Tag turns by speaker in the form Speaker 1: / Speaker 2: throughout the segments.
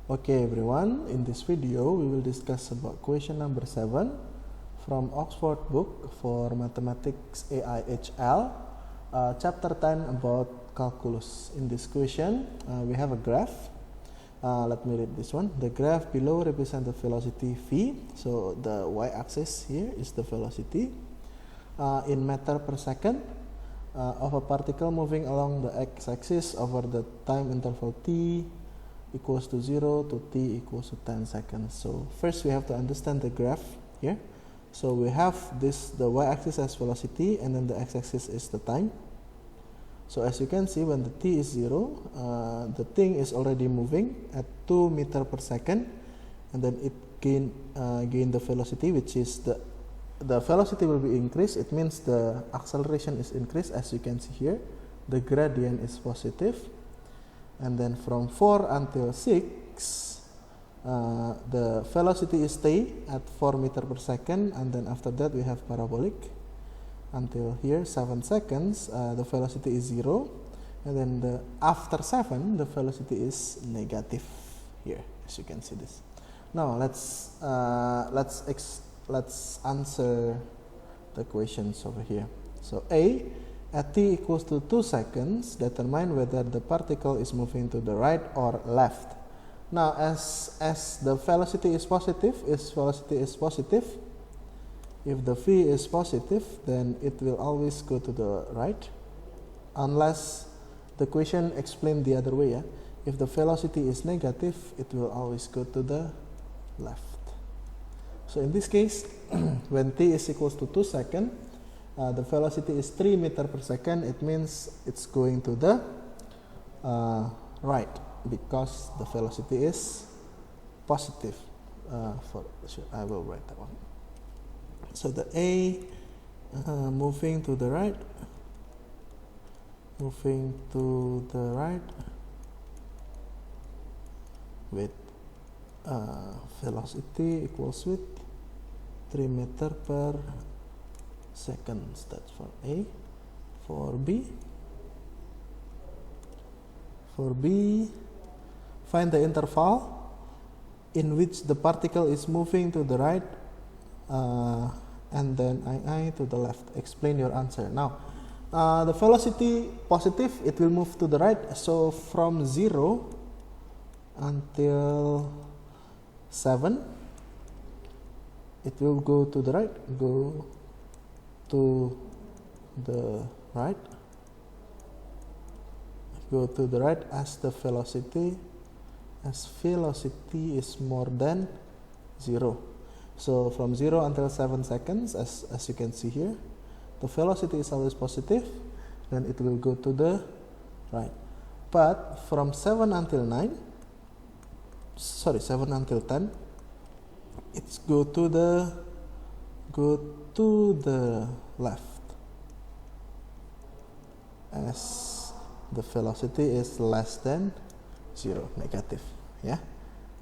Speaker 1: Okay everyone, in this video we will discuss about question number 7 from Oxford book for Mathematics AIHL, chapter 10 about calculus. In this question we have a graph. Let me read this one. The graph below represents the velocity v, so the y-axis here is the velocity in meter per second of a particle moving along the x-axis over the time interval t equals to 0 to t equals to 10 seconds. So first we have to understand the graph here. So we have the y-axis as velocity, and then the x-axis is the time. So as you can see, when the t is 0, the thing is already moving at 2 meters per second, and then it gain the velocity, which is the velocity will be increased. It means the acceleration is increased. As you can see here, the gradient is positive. And then from 4 until 6, the velocity is stay at 4 meters per second, and then after that we have parabolic until here 7 seconds. The velocity is 0, and then after 7 the velocity is negative here, as you can see this. Now let's answer the questions over here. So A, at t equals to 2 seconds, determine whether the particle is moving to the right or left. Now as the velocity is positive, if the v is positive, then it will always go to the right, unless the question explained the other way. If the velocity is negative, it will always go to the left. So in this case, when t is equals to 2 seconds, the velocity is 3 meters per second. It means it's going to the right, because the velocity is positive. I will write that one. So the A, moving to the right, with velocity equals with 3 meters per second. That's for A. For B, find the interval in which the particle is moving to the right, and then I to the left. Explain your answer. Now the velocity positive, it will move to the right, so from 0 until 7 it will go to the right, go to the right as the velocity is more than 0. So from 0 until 7 seconds, as you can see here, the velocity is always positive, then it will go to the right. But from 7 until 10, it's go to the left, as the velocity is less than 0, negative. Yeah,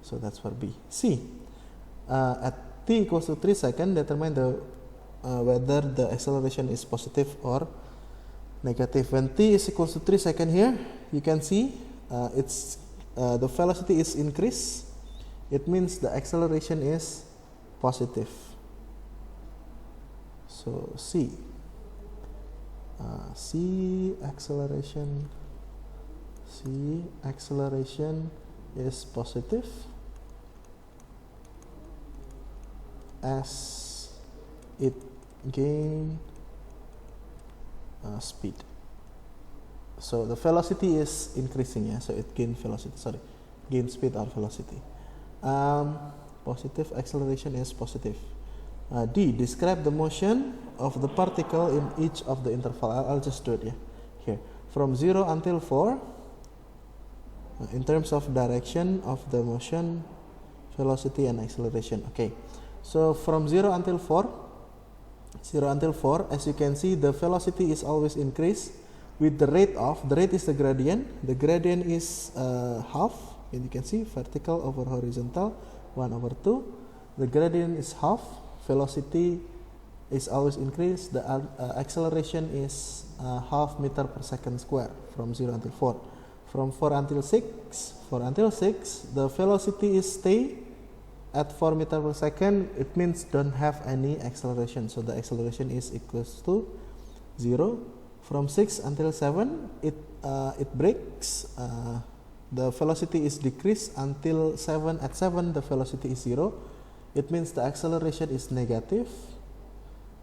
Speaker 1: so that's for B. C, at t equals to 3 seconds, determine whether the acceleration is positive or negative. When t is equals to 3 seconds here, you can see the velocity is increased. It means the acceleration is positive. So C, acceleration is positive as it gain speed. So the velocity is increasing, so it gain velocity. Gain speed or velocity. Positive acceleration is positive. D, describe the motion of the particle in each of the interval. I'll just do it here. From 0 until 4, in terms of direction of the motion, velocity and acceleration. Okay, so from 0 until 4, as you can see, the velocity is always increased with the rate is the gradient. The gradient is half, and you can see vertical over horizontal, 1/2. The gradient is half. Velocity is always increased. The acceleration is half meter per second square from 0 until 4. From 4 until 6, the velocity is stay at 4 meter per second. It means don't have any acceleration, so the acceleration is equals to 0. From 6 until 7, it breaks. The velocity is decreased until 7. At 7, the velocity is 0. It means the acceleration is negative.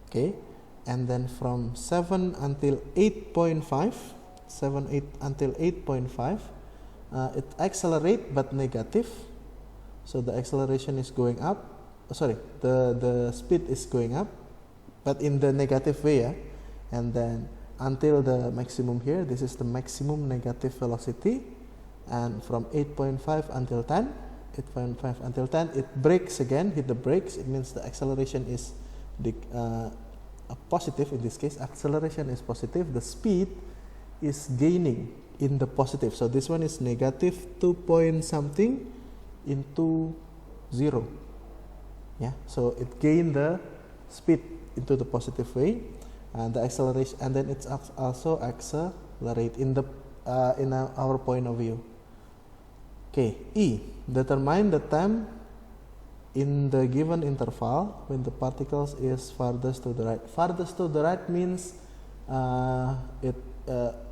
Speaker 1: Okay, and then from 7 until 8.5, until 8.5, it accelerate but negative. So the acceleration is going up. The speed is going up, but in the negative way. Yeah? And then until the maximum here, this is the maximum negative velocity. And from 8.5 until 10, it brakes again, hit the brakes. It means the acceleration is positive. In this case, acceleration is positive. The speed is gaining in the positive. So this one is negative 2 point something into 0. Yeah, so it gained the speed into the positive way, and the acceleration, and then it's also accelerate in the in our point of view. Okay, E, determine the time in the given interval when the particles is farthest to the right. Farthest to the right means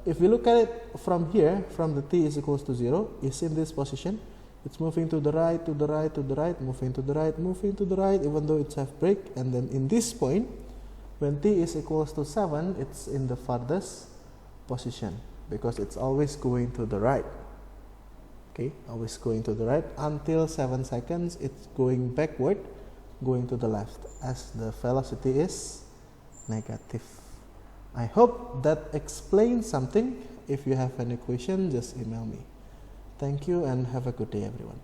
Speaker 1: if we look at it from here, from the t is equals to 0, is in this position. It's moving to the right, to the right, to the right, moving to the right, moving to the right, even though it's half break. And then in this point, when t is equals to 7, it's in the farthest position because it's always going to the right. Okay, always going to the right until 7 seconds. It's going backward, going to the left as the velocity is negative. I hope that explains something. If you have any question, just email me. Thank you and have a good day, everyone.